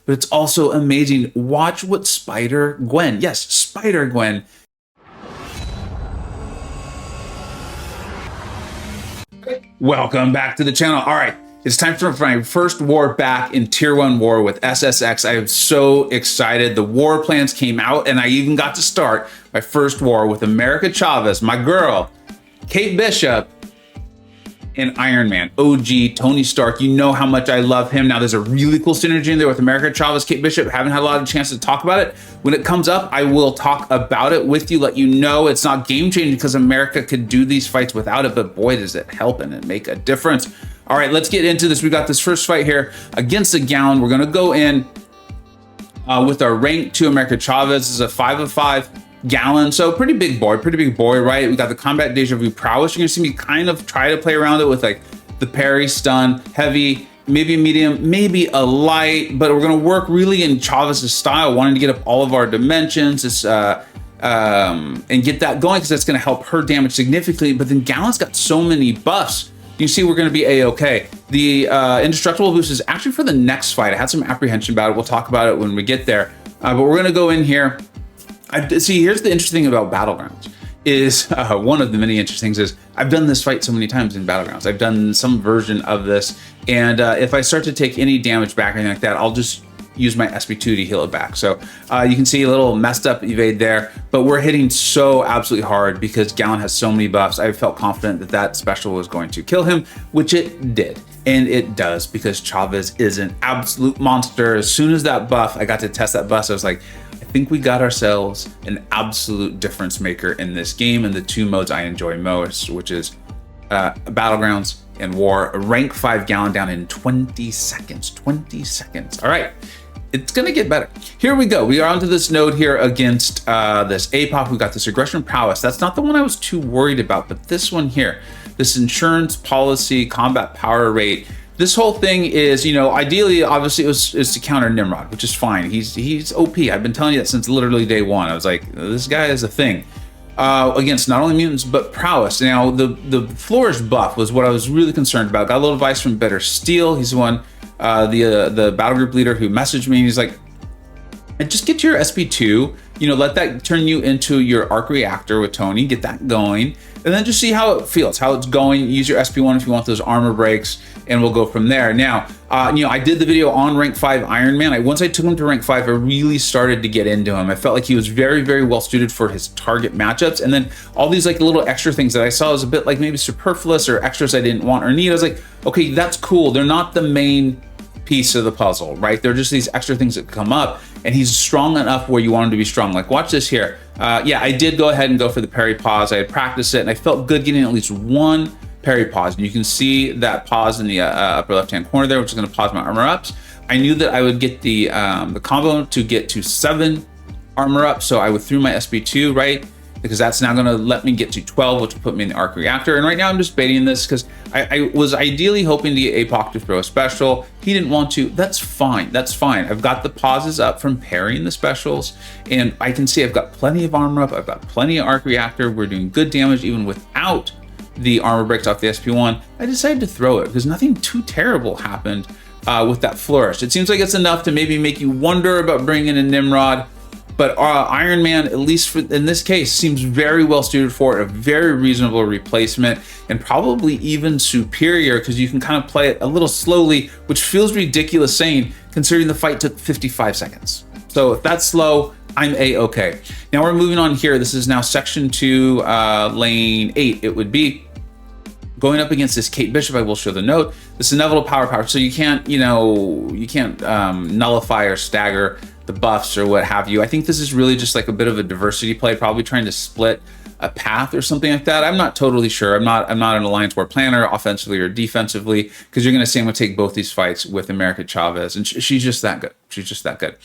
but it's also amazing. Watch what Spider-Gwen, yes, Spider-Gwen. Welcome back to the channel. All right, it's time for my first war back in Tier 1 war with SSX. I am so excited. The war plans came out, and I even got to start my first war with America Chavez, my girl, Kate Bishop, and Iron Man, OG, Tony Stark. You know how much I love him. Now, there's a really cool synergy in there with America Chavez, Kate Bishop. Haven't had a lot of chance to talk about it. When it comes up, I will talk about it with you, let you know it's not game-changing because America could do these fights without it, but boy, does it help and it make a difference. All right, let's get into this. We got this first fight here against the Galan. We're gonna go in with our rank 2 America Chavez. This is a 5-of-5. Galan, so pretty big boy, right? We got the combat deja vu prowess. You're gonna see me kind of try to play around it with like the parry, stun, heavy, maybe medium, maybe a light, but we're gonna work really in Chavez's style, wanting to get up all of our dimensions, and get that going because that's gonna help her damage significantly. But then Galan's got so many buffs. You see, we're gonna be a-okay. The indestructible boost is actually for the next fight. I had some apprehension about it. We'll talk about it when we get there. But we're gonna go in here. See, here's the interesting thing about Battlegrounds is one of the many interesting things is I've done this fight so many times in Battlegrounds. I've done some version of this, and if I start to take any damage back or anything like that, I'll just use my SP2 to heal it back. So you can see a little messed up evade there, but we're hitting so absolutely hard because Galan has so many buffs. I felt confident that that special was going to kill him, which it did. And it does because Chavez is an absolute monster. As soon as that buff, I got to test that buff, I was like, I think we got ourselves an absolute difference maker in this game and the two modes I enjoy most, which is Battlegrounds and War. A rank 5 Galan down in 20 seconds. 20 seconds. All right, it's gonna get better. Here we go. We are onto this node here against this APOC. We got this aggression prowess. That's not the one I was too worried about, but this one here, this insurance policy, combat power rate. This whole thing is, you know, ideally, obviously, is to counter Nimrod, which is fine. He's OP. I've been telling you that since literally day one. I was like, this guy is a thing. Against not only mutants, but prowess. Now, the flourish buff was what I was really concerned about. Got a little advice from Better Steel. He's the one, the battle group leader who messaged me. And he's like, just get your SP2, you know, let that turn you into your arc reactor with Tony, get that going, and then just see how it feels, how it's going. Use your SP1 if you want those armor breaks, and we'll go from there. Now, you know, I did the video on rank 5 Iron Man. Once I took him to rank 5, I really started to get into him. I felt like he was very, very well suited for his target matchups. And then all these like little extra things that I saw was a bit like maybe superfluous or extras I didn't want or need. I was like, okay, that's cool. They're not the main piece of the puzzle, right? They're just these extra things that come up, and he's strong enough where you want him to be strong. Like, watch this here. Yeah, I did go ahead and go for the parry pause. I had practiced it, and I felt good getting at least one parry pause. And you can see that pause in the upper left-hand corner there, which is going to pause my armor ups. I knew that I would get the combo to get to 7 armor up, so I would through my SP2, right? Because that's now going to let me get to 12, which will put me in the arc reactor. And right now I'm just baiting this because I was ideally hoping to get APOC to throw a special. He didn't want to. That's fine. That's fine. I've got the pauses up from parrying the specials, and I can see I've got plenty of armor up. I've got plenty of arc reactor. We're doing good damage even without the armor breaks off the SP1. I decided to throw it because nothing too terrible happened with that flourish. It seems like it's enough to maybe make you wonder about bringing in Nimrod. But Iron Man, at least in this case, seems very well suited for it, a very reasonable replacement, and probably even superior because you can kind of play it a little slowly, which feels ridiculous saying, considering the fight took 55 seconds. So if that's slow, I'm a-okay. Now we're moving on here. This is now section 2, lane 8. It would be going up against this Kate Bishop. I will show the note. This is inevitable power. So you can't, you know, you can't nullify or stagger the buffs or what have you. I think this is really just like a bit of a diversity play, probably trying to split a path or something like that. I'm not totally sure. I'm not an Alliance War planner, offensively or defensively, because you're going to see I'm going to take both these fights with America Chavez, and she's just that good. She's just that good.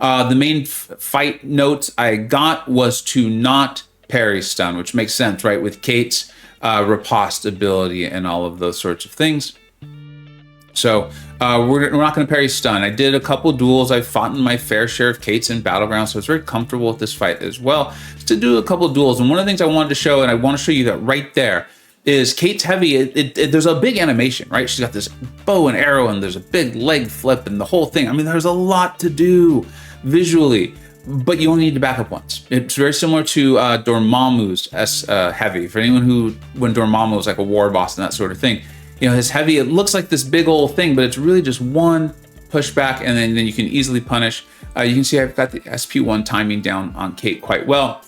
The main fight notes I got was to not parry stun, which makes sense, right? With Kate's riposte ability and all of those sorts of things. So we're not going to parry stun. I did a couple duels. I've fought in my fair share of Kates in Battlegrounds, so I was very comfortable with this fight as well, to do a couple duels. And one of the things I wanted to show, and I want to show you that right there, is Kate's heavy. There's a big animation, right? She's got this bow and arrow, and there's a big leg flip, and the whole thing. I mean, there's a lot to do visually, but you only need to back up once. It's very similar to Dormammu's heavy. For anyone who, when Dormammu was like a war boss and that sort of thing, you know, his heavy, it looks like this big old thing, but it's really just one pushback, and then you can easily punish. You can see I've got the SP1 timing down on Kate quite well.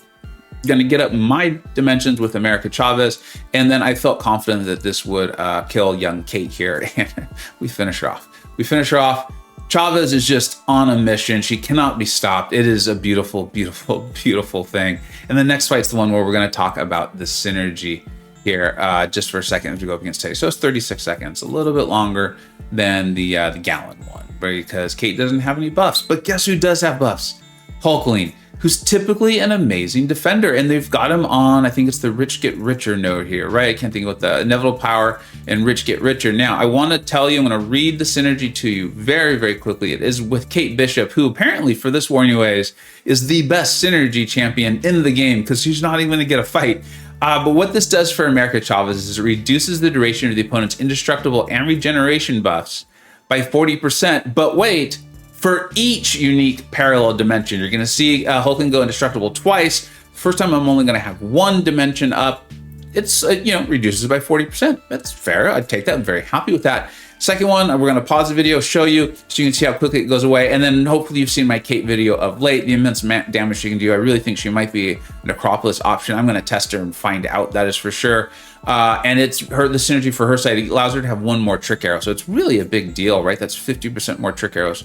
Gonna get up my dimensions with America Chavez, and then I felt confident that this would kill young Kate here, and we finish her off. We finish her off. Chavez is just on a mission. She cannot be stopped. It is a beautiful, beautiful, beautiful thing. And the next fight's the one where we're gonna talk about the synergy here just for a second as we go up against Teddy. So it's 36 seconds, a little bit longer than the Galan one, because Kate doesn't have any buffs. But guess who does have buffs? Hulkling, who's typically an amazing defender, and they've got him on, I think it's the Rich Get Richer node here, right? I can't think of what the Inevitable Power and Rich Get Richer. Now, I want to tell you, I'm going to read the synergy to you very, very quickly. It is with Kate Bishop, who apparently for this war anyways, is the best synergy champion in the game, because she's not even going to get a fight. But what this does for America Chavez is it reduces the duration of the opponent's indestructible and regeneration buffs by 40%. But wait, for each unique parallel dimension, you're going to see Hulkling go indestructible twice. First time I'm only going to have one dimension up. It's, you know, reduces by 40%. That's fair. I'd take that. I'm very happy with that. Second one, we're going to pause the video, show you so you can see how quickly it goes away. And then hopefully you've seen my Kate video of late, the immense damage she can do. I really think she might be a Necropolis option. I'm going to test her and find out, that is for sure. And it's the synergy for her side. It allows her to have one more trick arrow. So it's really a big deal, right? That's 50% more trick arrows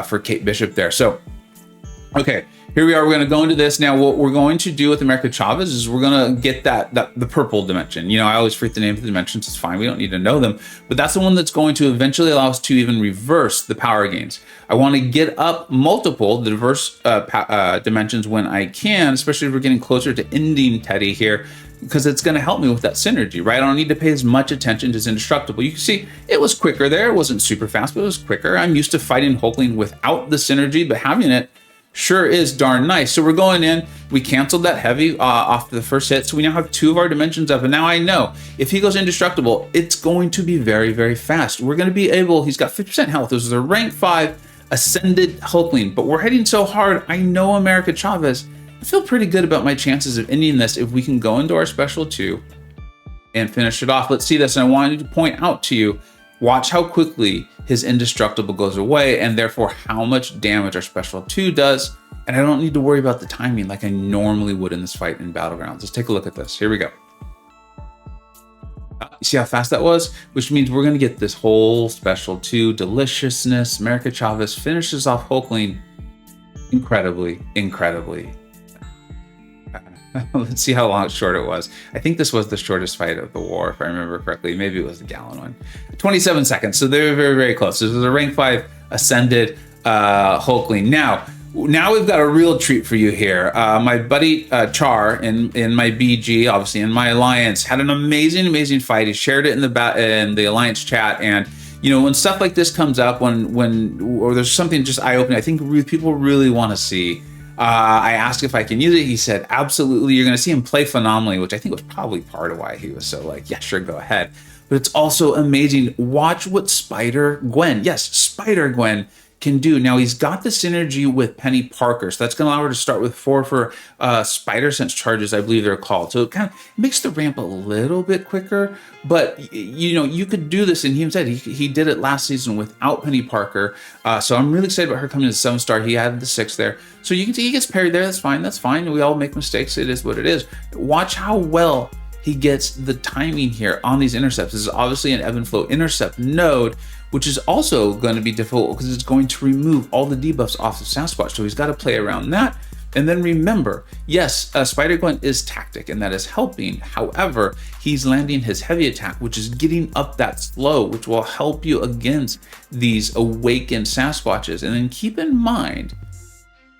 for Kate Bishop there. So, okay, here we are. We're going to go into this. Now, what we're going to do with America Chavez is we're going to get the purple dimension. You know, I always freak the name of the dimensions. It's fine. We don't need to know them. But that's the one that's going to eventually allow us to even reverse the power gains. I want to get up multiple diverse dimensions when I can, especially if we're getting closer to ending Teddy here, because it's going to help me with that synergy, right? I don't need to pay as much attention to his indestructible. You can see it was quicker there. It wasn't super fast, but it was quicker. I'm used to fighting Hulkling without the synergy, but having it sure is darn nice. So we're going in, we canceled that heavy off the first hit. So we now have two of our dimensions up. And now I know if he goes indestructible, it's going to be very, very fast. We're going to be able, he's got 50% health. This is a rank 5 ascended Hulkling, but we're hitting so hard. I know America Chavez. I feel pretty good about my chances of ending this if we can go into our special 2 and finish it off. Let's see this. And I wanted to point out to you, watch how quickly his indestructible goes away, and therefore how much damage our special 2 does. And I don't need to worry about the timing like I normally would in this fight in Battlegrounds. Let's take a look at this. Here we go. You see how fast that was? Which means we're going to get this whole special 2 deliciousness. America Chavez finishes off Hulkling incredibly, incredibly. Let's see how short it was. I think this was the shortest fight of the war, if I remember correctly. Maybe it was the Galan one. 27 seconds, so they're very, very close. This was a rank 5 ascended Hulkling. Now we've got a real treat for you here. My buddy Char in my BG, obviously in my alliance, had an amazing, amazing fight. He shared it in the alliance chat, and you know, when stuff like this comes up, or there's something just eye-opening, I think people really want to see. I asked if I can use it. He said, absolutely. You're going to see him play phenomenally, which I think was probably part of why he was so like, yeah, sure, go ahead. But it's also amazing. Watch what Spider-Gwen, yes, Spider-Gwen can do. Now he's got the synergy with Penny Parker. So that's going to allow her to start with 4 for Spider Sense charges, I believe they're called. So it kind of makes the ramp a little bit quicker, but you know, you could do this. And he said he did it last season without Penny Parker. So I'm really excited about her coming to 7-star. He added the 6 there. So you can see he gets parried there. That's fine. That's fine. We all make mistakes. It is what it is. Watch how well he gets the timing here on these intercepts. This is obviously an ebb and flow intercept node, which is also going to be difficult because it's going to remove all the debuffs off of Sasquatch. So he's got to play around that. And then remember, yes, Spider-Gwen is tactic and that is helping. However, he's landing his heavy attack, which is getting up that slow, which will help you against these awakened Sasquatches. And then keep in mind,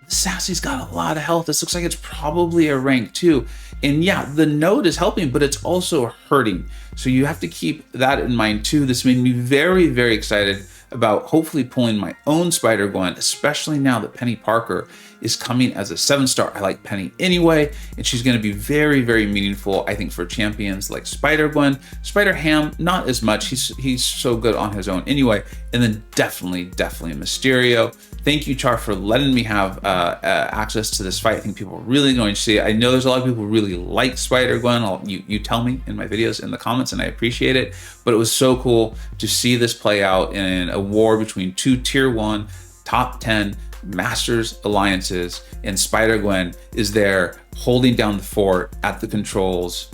Sassy's got a lot of health. This looks like it's probably a rank 2. And yeah, the node is helping, but it's also hurting. So you have to keep that in mind too. This made me very, very excited about hopefully pulling my own Spider-Gwen, especially now that Penny Parker is coming as a 7-star. I like Penny anyway, and she's going to be very, very meaningful, I think, for champions like Spider-Gwen. Spider-Ham, not as much. He's so good on his own anyway. And then definitely Mysterio. Thank you, Char, for letting me have access to this fight. I think people are really going to see it. I know there's a lot of people who really like Spider-Gwen. You tell me in my videos, in the comments, and I appreciate it. But it was so cool to see this play out in a war between two Tier 1, top 10 Masters alliances, and Spider-Gwen is there holding down the fort at the controls.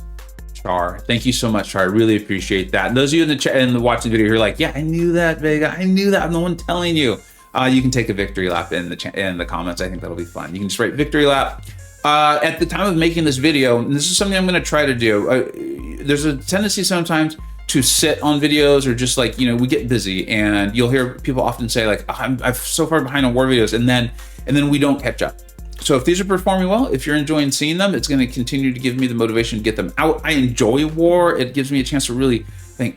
Char, thank you so much, Char. I really appreciate that. And those of you in the chat and watching the video, you're like, yeah, I knew that, Vega. I knew that. I'm the one telling you. You can take a victory lap in the comments. I think that'll be fun. You can just write victory lap. At the time of making this video, and this is something I'm going to try to do. There's a tendency sometimes to sit on videos, or just like, we get busy, and you'll hear people often say like, I'm so far behind on war videos, and then we don't catch up. So if these are performing well, if you're enjoying seeing them, it's going to continue to give me the motivation to get them out. I enjoy war. It gives me a chance to really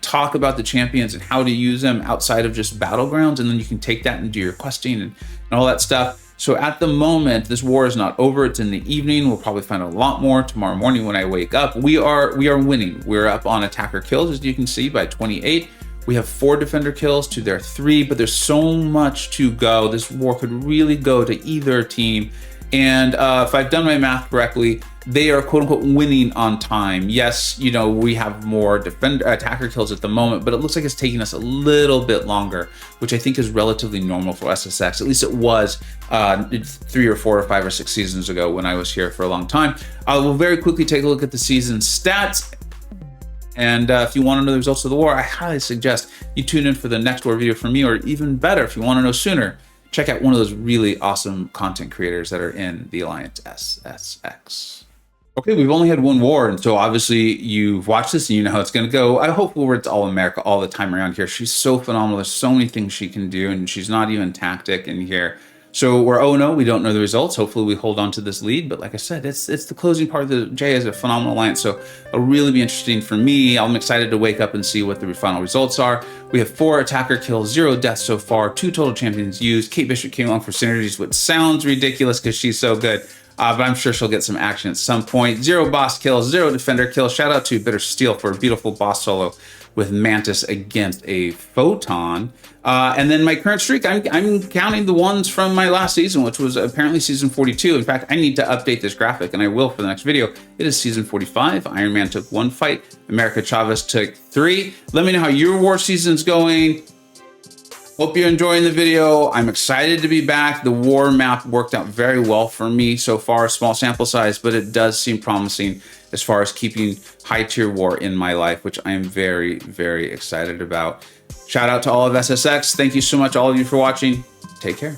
talk about the champions and how to use them outside of just battlegrounds, and then you can take that and do your questing and all that stuff. So at the moment, this war is not over. It's in the evening. We'll probably find a lot more tomorrow morning when I wake up. We are winning. We're up on attacker kills, as you can see, by 28. We have 4 defender kills to their 3, but there's so much to go. This war could really go to either team. And if I've done my math correctly, they are quote unquote winning on time. Yes, we have more attacker kills at the moment, but it looks like it's taking us a little bit longer, which I think is relatively normal for SSX. At least it was 3 or 4 or 5 or 6 seasons ago when I was here for a long time. I will very quickly take a look at the season stats. And if you want to know the results of the war, I highly suggest you tune in for the next war video from me, or even better, if you want to know sooner, check out one of those really awesome content creators that are in the Alliance SSX. Okay, we've only had one war, and so obviously you've watched this and you know how it's going to go. I hope it's all America all the time around here. She's so phenomenal. There's so many things she can do, and she's not even tactic in here. So we're 0-0. We don't know the results. Hopefully we hold on to this lead. But like I said, it's the closing part of the J is a phenomenal alliance. So it'll really be interesting for me. I'm excited to wake up and see what the final results are. We have 4 attacker kills, 0 deaths so far, 2 total champions used. Kate Bishop came along for synergies, which sounds ridiculous because she's so good. But I'm sure she'll get some action at some point. 0 boss kills, 0 defender kills. Shout out to Bitter Steel for a beautiful boss solo with Mantis against a Photon. And then my current streak, I'm counting the ones from my last season, which was apparently season 42. In fact, I need to update this graphic, and I will for the next video. It is season 45. Iron Man took 1 fight. America Chavez took 3. Let me know how your war season's going. Hope you're enjoying the video. I'm excited to be back. The war map worked out very well for me so far. Small sample size, but it does seem promising as far as keeping high tier war in my life, which I am very, very excited about. Shout out to all of SSX. Thank you so much, all of you, for watching. Take care.